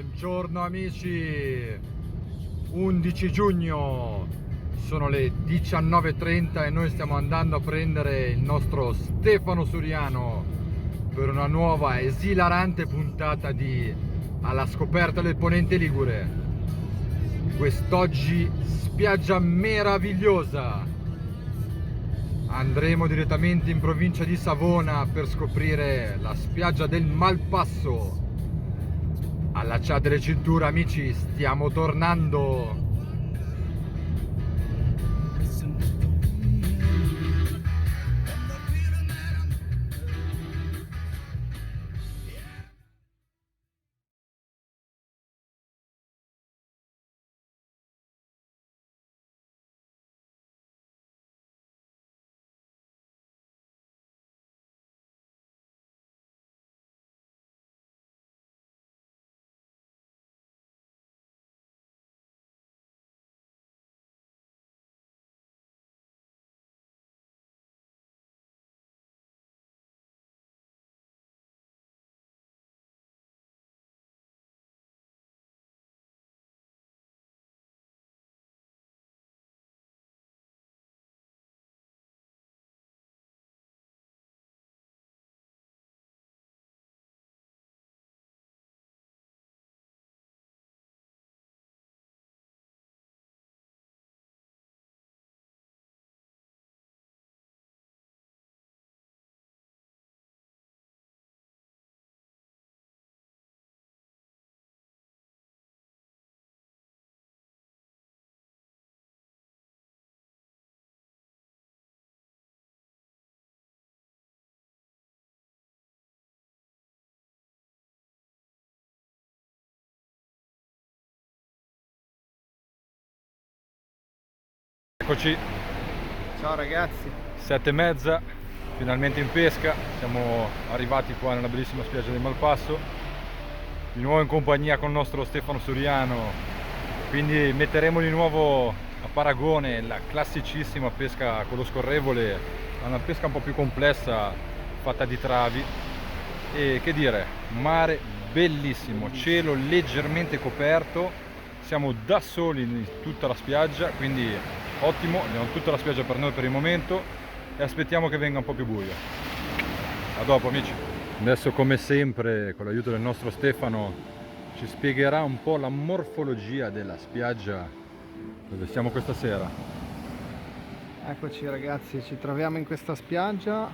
Buongiorno amici, 11 giugno, sono le 19:30 e noi stiamo andando a prendere il nostro Stefano Suriano per una nuova esilarante puntata di Alla scoperta del Ponente Ligure. Quest'oggi spiaggia meravigliosa. Andremo direttamente in provincia di Savona per scoprire la spiaggia del Malpasso. Allacciate le cinture amici, stiamo tornando! Eccoci, Ciao ragazzi, 7:30, finalmente in pesca, siamo arrivati qua nella bellissima spiaggia del Malpasso, di nuovo in compagnia con il nostro Stefano Suriano, quindi metteremo di nuovo a paragone la classicissima pesca con lo scorrevole a una pesca un po' più complessa fatta di travi e che dire, mare bellissimo, cielo leggermente coperto, siamo da soli in tutta la spiaggia, quindi ottimo, abbiamo tutta la spiaggia per noi per il momento e aspettiamo che venga un po' più buio. A dopo amici. Adesso come sempre con l'aiuto del nostro Stefano ci spiegherà un po' la morfologia della spiaggia dove siamo questa sera. eccoci ragazzi, ci troviamo in questa spiaggia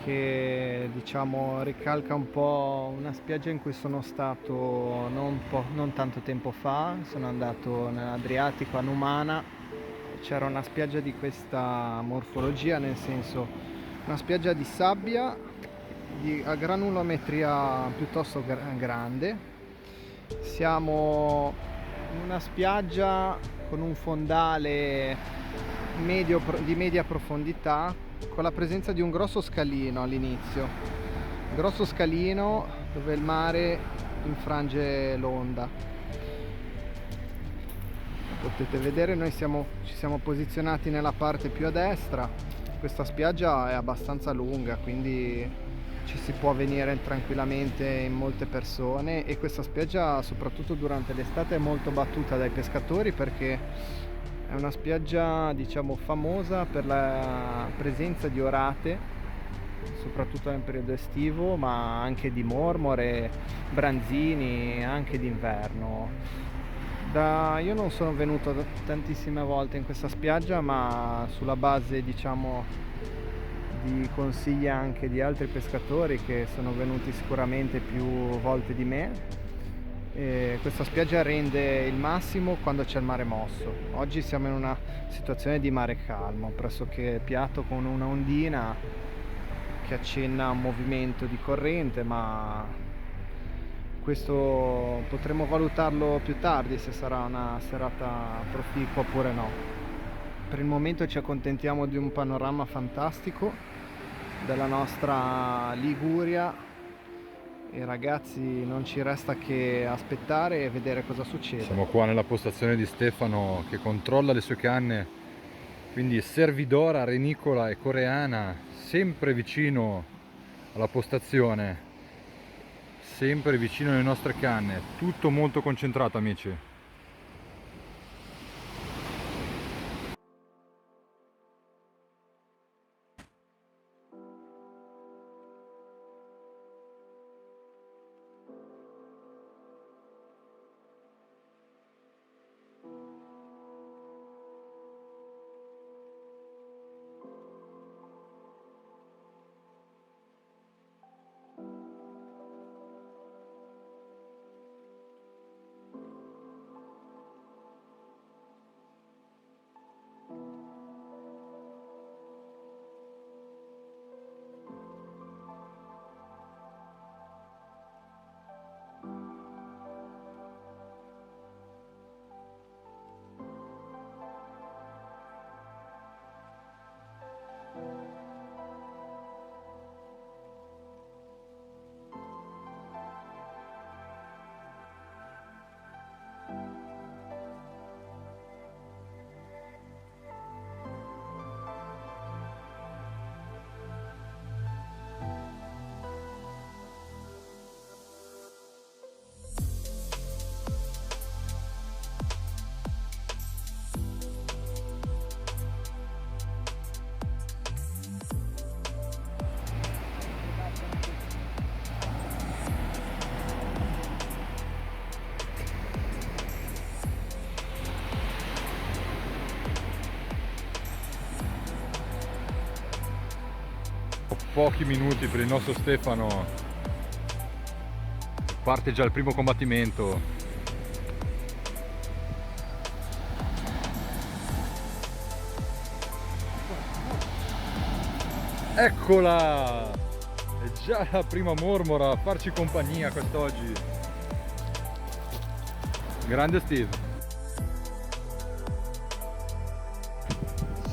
che diciamo ricalca un po' una spiaggia in cui sono stato non tanto tempo fa, sono andato nell'Adriatico a Numana, c'era una spiaggia di questa morfologia, nel senso una spiaggia di sabbia a granulometria piuttosto grande. Siamo in una spiaggia con un fondale di media profondità, con la presenza di un grosso scalino all'inizio, grosso scalino dove il mare infrange l'onda. Potete vedere, noi ci siamo posizionati nella parte più a destra. Questa spiaggia è abbastanza lunga, quindi ci si può venire tranquillamente in molte persone, e questa spiaggia soprattutto durante l'estate è molto battuta dai pescatori perché è una spiaggia diciamo famosa per la presenza di orate, soprattutto nel periodo estivo, ma anche di mormore, branzini, anche d'inverno. Io non sono venuto tantissime volte in questa spiaggia, ma sulla base diciamo di consigli anche di altri pescatori che sono venuti sicuramente più volte di me, questa spiaggia rende il massimo quando c'è il mare mosso. Oggi siamo in una situazione di mare calmo, pressoché piatto, con una ondina che accenna a un movimento di corrente, ma questo potremo valutarlo più tardi se sarà una serata proficua oppure no. Per il momento ci accontentiamo di un panorama fantastico della nostra Liguria e ragazzi non ci resta che aspettare e vedere cosa succede. Siamo qua nella postazione di Stefano che controlla le sue canne, quindi servidora, renicola e coreana, sempre vicino alla postazione. sempre vicino alle nostre canne, tutto molto concentrato, amici. Pochi minuti per il nostro Stefano, parte già il primo combattimento. Eccola! È già la prima mormora a farci compagnia quest'oggi. Grande Steve.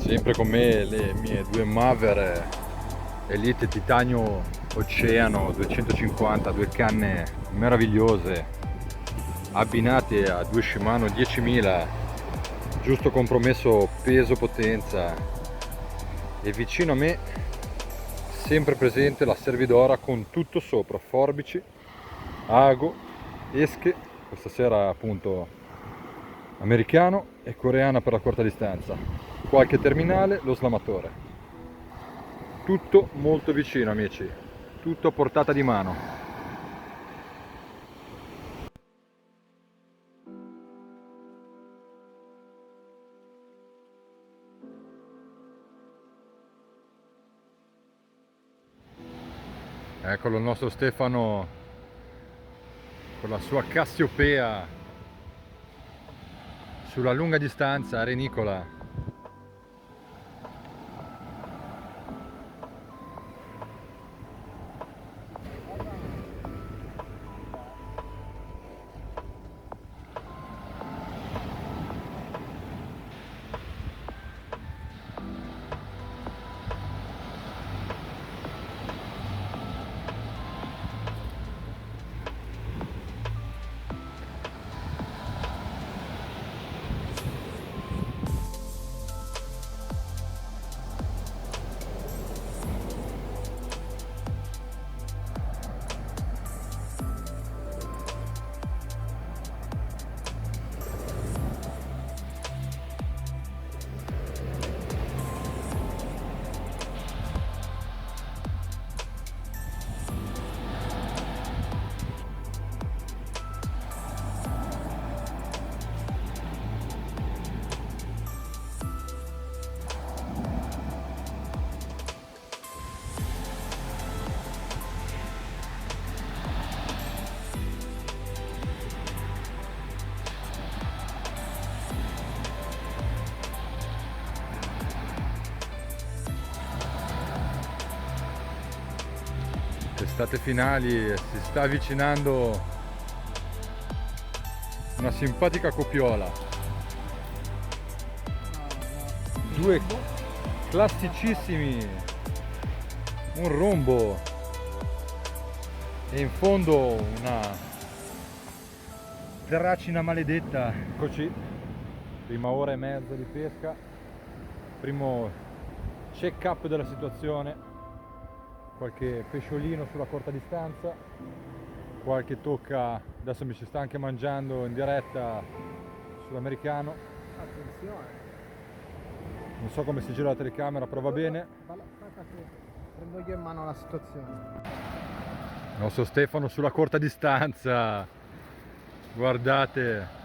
Sempre con me le mie due Maver Elite Titanio Oceano 250, due canne meravigliose abbinate a due Shimano 10.000, giusto compromesso peso potenza, e vicino a me sempre presente la Servidora con tutto sopra, forbici, ago, esche, questa sera appunto americano e coreana per la corta distanza, qualche terminale, lo slamatore. Tutto molto vicino, amici, tutto a portata di mano. Eccolo il nostro Stefano con la sua Cassiopea sulla lunga distanza a renicola. Estate finali, si sta avvicinando una simpatica copiola. Due classicissimi, un rombo e in fondo una tracina maledetta. Eccoci, prima ora e mezza di pesca, primo check up della situazione. Qualche pesciolino sulla corta distanza, qualche tocca, adesso mi si sta anche mangiando in diretta sull'americano. Attenzione. Non so come si gira la telecamera, però va bene. Aspetta che prendo io in mano la situazione. Il nostro Stefano sulla corta distanza, guardate,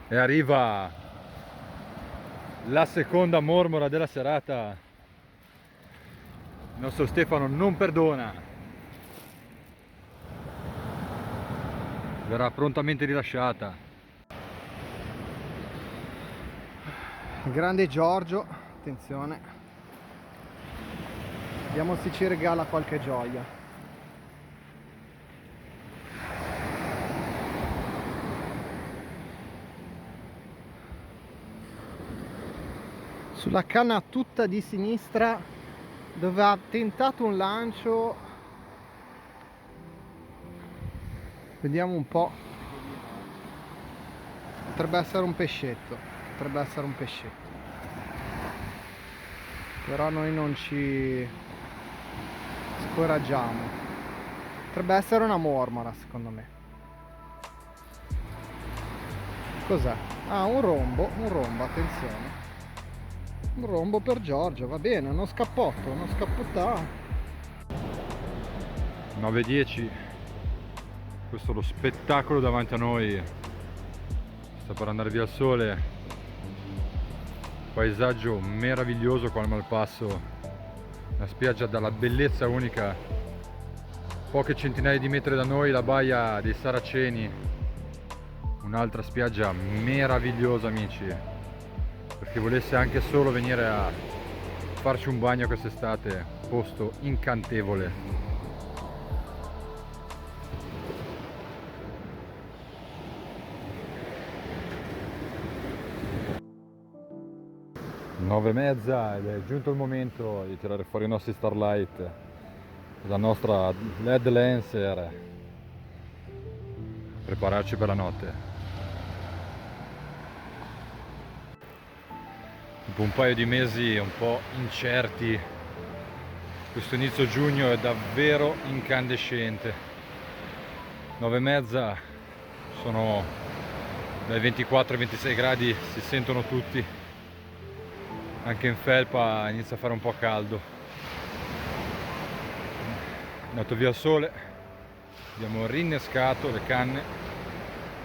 e arriva la seconda mormora della serata. Il nostro Stefano non perdona, verrà prontamente rilasciata. Grande Giorgio, attenzione. Vediamo se ci regala qualche gioia. Sulla canna tutta di sinistra, dove ha tentato un lancio. Vediamo un po'. Potrebbe essere un pescetto. Potrebbe essere un pescetto. Però noi non ci scoraggiamo. Potrebbe essere una mormora, secondo me. Cos'è? Ah, un rombo, attenzione. Un rombo per Giorgio, va bene, uno scappotto, uno scappottato. 9:10, questo è lo spettacolo davanti a noi. Sta per andare via il sole, paesaggio meraviglioso qua al Malpasso, una spiaggia dalla bellezza unica, poche centinaia di metri da noi la baia dei Saraceni, un'altra spiaggia meravigliosa amici. Per chi volesse anche solo venire a farci un bagno quest'estate, posto incantevole. Nove e mezza ed è giunto il momento di tirare fuori i nostri Starlight, la nostra LED Lancer, prepararci per la notte. Dopo un paio di mesi un po' incerti, questo inizio giugno è davvero incandescente. 9:30, sono dai 24 ai 26 gradi, si sentono tutti, anche in felpa inizia a fare un po' caldo. È andato via il sole, abbiamo rinnescato le canne,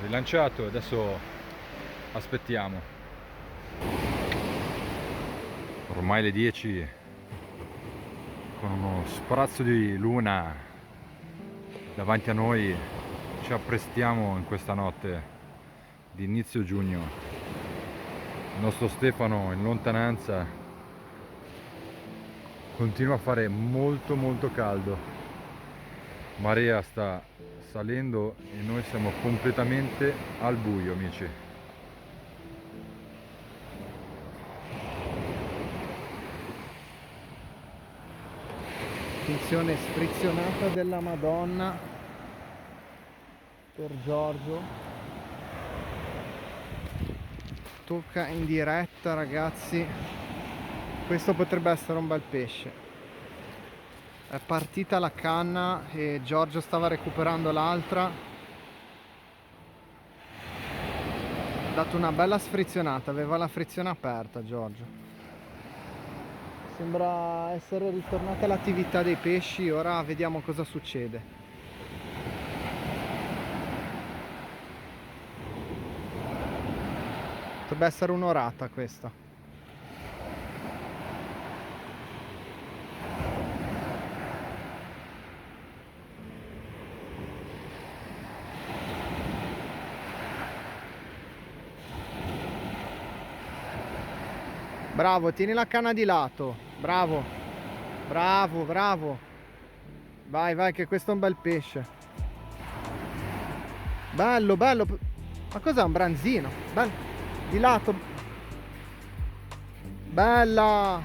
rilanciato e adesso aspettiamo. Ormai le 10, con uno sprazzo di luna davanti a noi, ci apprestiamo in questa notte di inizio giugno. Il nostro Stefano in lontananza continua a fare molto caldo, marea sta salendo e noi siamo completamente al buio amici. Attenzione, sfrizionata della Madonna per Giorgio. Tocca in diretta ragazzi. Questo potrebbe essere un bel pesce. È partita la canna e Giorgio stava recuperando l'altra. Ha dato una bella sfrizionata, aveva la frizione aperta Giorgio. Sembra essere ritornata l'attività dei pesci, ora vediamo cosa succede. Potrebbe essere un'orata questa. Bravo, tieni la canna di lato. Bravo. Bravo, bravo. Vai, vai, che questo è un bel pesce. Bello, bello. Ma cos'è un branzino? Bello. Di lato. Bella.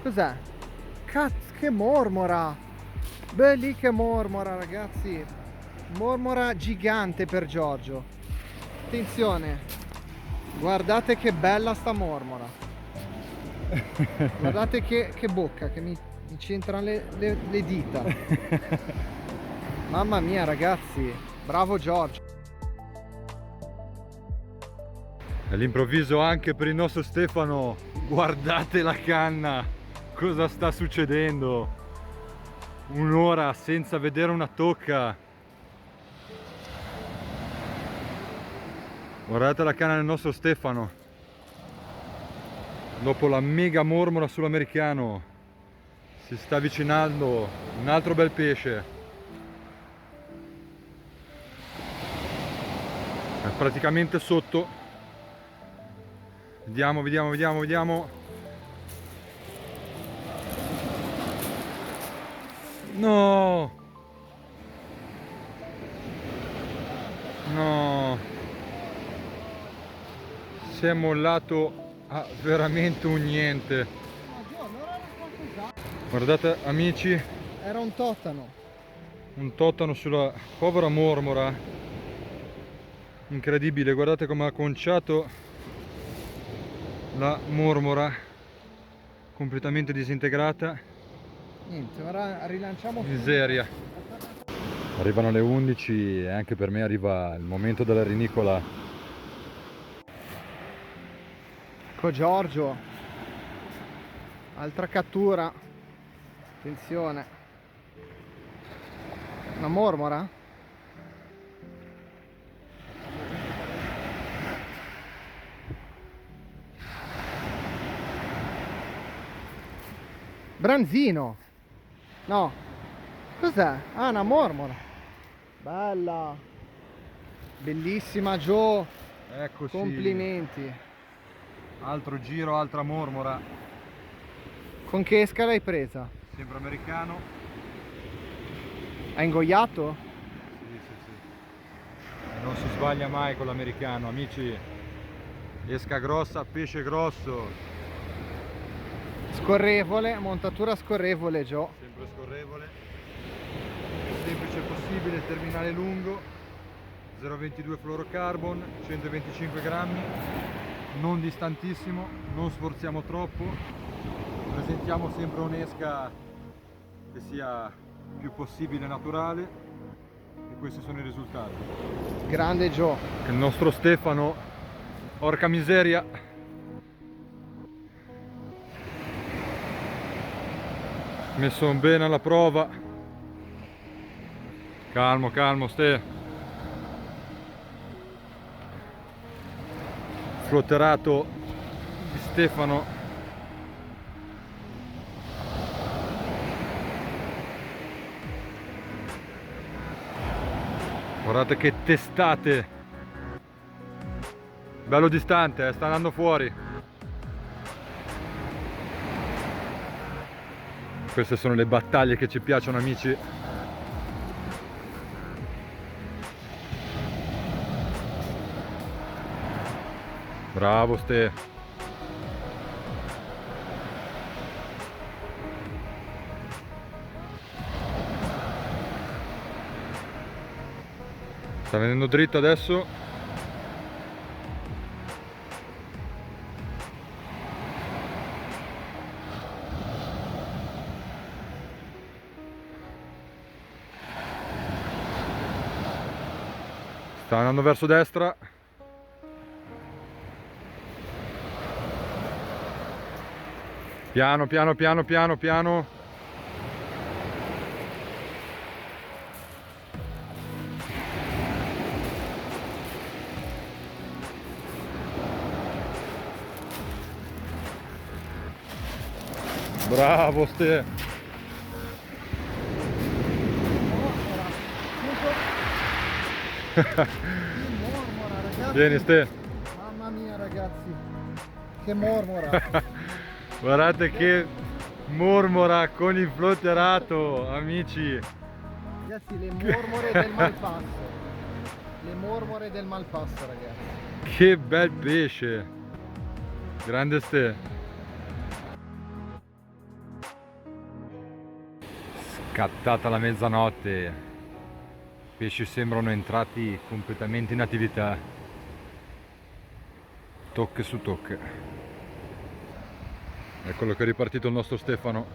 Cos'è? Cazzo, che mormora. Beh, lì che mormora, ragazzi. Mormora gigante per Giorgio. Attenzione. Guardate che bella sta mormora. Guardate che bocca che mi si centrano le dita. Mamma mia ragazzi, bravo Giorgio. All'improvviso anche per il nostro Stefano, guardate la canna, cosa sta succedendo? Un'ora senza vedere una tocca. Guardate la canna del nostro Stefano, dopo la mega mormora sull'americano si sta avvicinando un altro bel pesce. È praticamente sotto. Vediamo, vediamo, vediamo, vediamo. No! No! Si è mollato a veramente un niente. Guardate amici, Era un totano. un totano sulla povera mormora. Incredibile, guardate come ha conciato la mormora, completamente disintegrata. Niente, ora rilanciamo. Miseria. Arrivano le 11 e anche per me arriva il momento della rinicola. Ecco Giorgio, altra cattura, attenzione, una mormora? Branzino, no, cos'è? Ah, una mormora, bella, bellissima Gio, Eccoci. complimenti. Altro giro, altra mormora. Con che esca l'hai presa? Sempre americano. Hai ingoiato? Sì, sì, sì. Non si sbaglia mai con l'americano, amici. Esca grossa, pesce grosso. Scorrevole, montatura scorrevole Gio. Sempre scorrevole. Più semplice possibile, terminale lungo. 0,22 fluorocarbon, 125 grammi. Non distantissimo, non sforziamo troppo. Presentiamo sempre un'esca che sia più possibile naturale e questi sono i risultati. Grande Gio. Il nostro Stefano, porca miseria, messo bene alla prova. Calmo, calmo Ste. Flotterato di Stefano. Guardate che testate, bello distante, sta andando fuori. Queste sono le battaglie che ci piacciono amici. Bravo Ste. Sta venendo dritto adesso. Sta andando verso destra. Piano, piano, piano, piano, piano. Bravo Ste. Mormora, ragazzi. Vieni Ste. Mamma mia ragazzi, che mormora. Guardate che mormora con il flotterato, amici. Ragazzi, le mormore del Malpasso. Le mormore del Malpasso, ragazzi. Che bel pesce. Grande Ste. Scattata la mezzanotte. I pesci sembrano entrati completamente in attività. Tocche su tocche. Eccolo che è ripartito il nostro Stefano.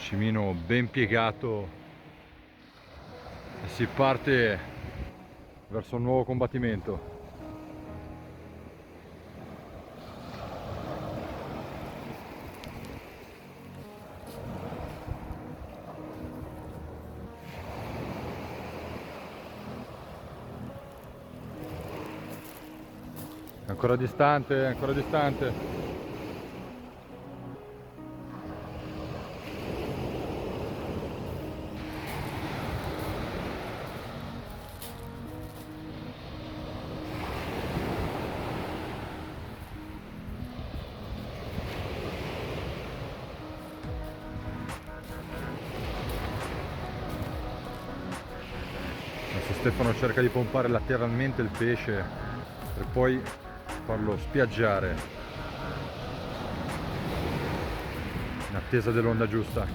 cimino ben piegato e si parte verso un nuovo combattimento. Ancora distante, ancora distante. Adesso Stefano cerca di pompare lateralmente il pesce per poi farlo spiaggiare in attesa dell'onda giusta.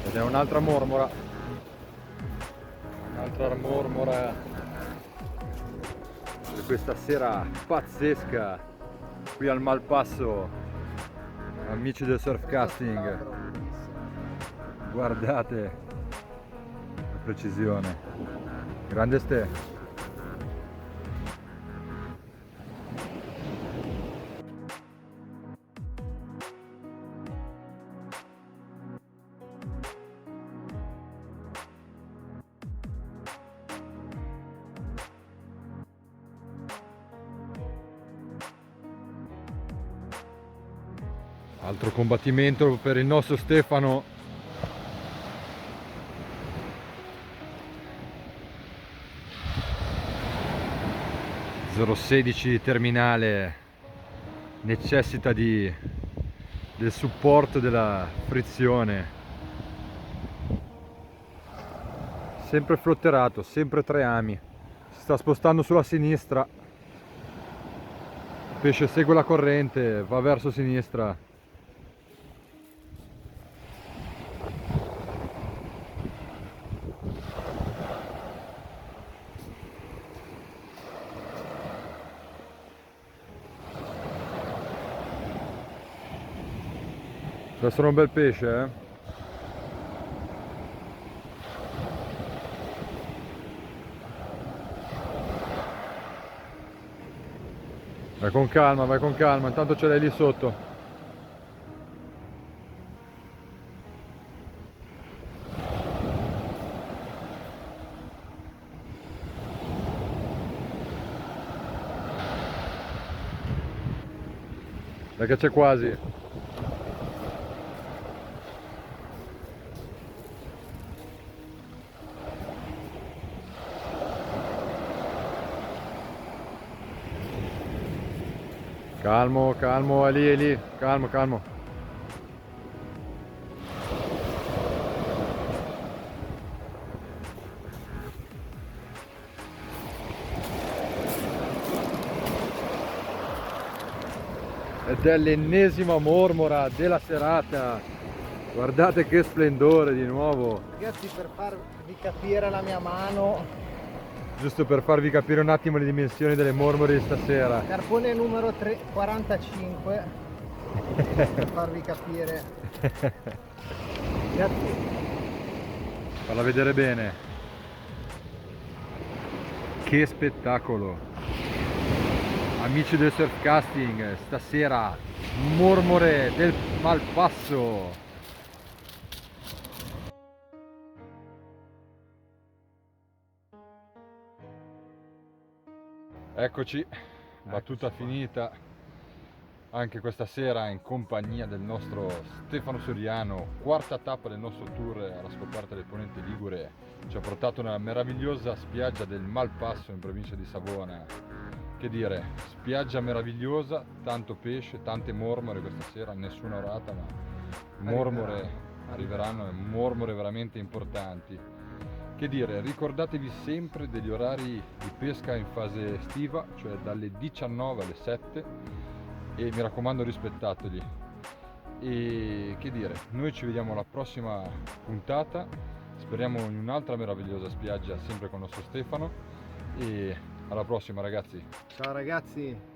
Ed è un'altra mormora per questa sera pazzesca qui al Malpasso, amici del surfcasting. Guardate la precisione, grande Ste. Altro combattimento per il nostro Stefano. (016) terminale necessita del supporto della frizione. Sempre flotterato, sempre 3 ami. Si sta spostando sulla sinistra. Il pesce segue la corrente, va verso sinistra. Deve essere un bel pesce, eh? Vai con calma, intanto ce l'hai lì sotto. Dai che c'è quasi. Calmo, calmo, è lì, calmo, calmo. Ed è l'ennesima mormora della serata. Guardate che splendore di nuovo. Ragazzi, per farvi capire la mia mano, Giusto per farvi capire un attimo le dimensioni delle mormore di stasera. carpone numero 45, per farvi capire. Ragazzi, Falla vedere bene. Che spettacolo. Amici del surfcasting, stasera mormore del Malpasso. Eccoci, battuta finita anche questa sera in compagnia del nostro Stefano Soriano. Quarta tappa del nostro tour alla scoperta del Ponente Ligure ci ha portato nella meravigliosa spiaggia del Malpasso in provincia di Savona. Che dire, spiaggia meravigliosa, tanto pesce, tante mormore questa sera, nessuna orata, ma mormore arriveranno, mormore veramente importanti. Che dire, ricordatevi sempre degli orari di pesca in fase estiva, cioè dalle 19 alle 7, e mi raccomando rispettateli. E che dire, noi ci vediamo alla prossima puntata, speriamo in un'altra meravigliosa spiaggia sempre con il nostro Stefano, e alla prossima ragazzi. ciao ragazzi.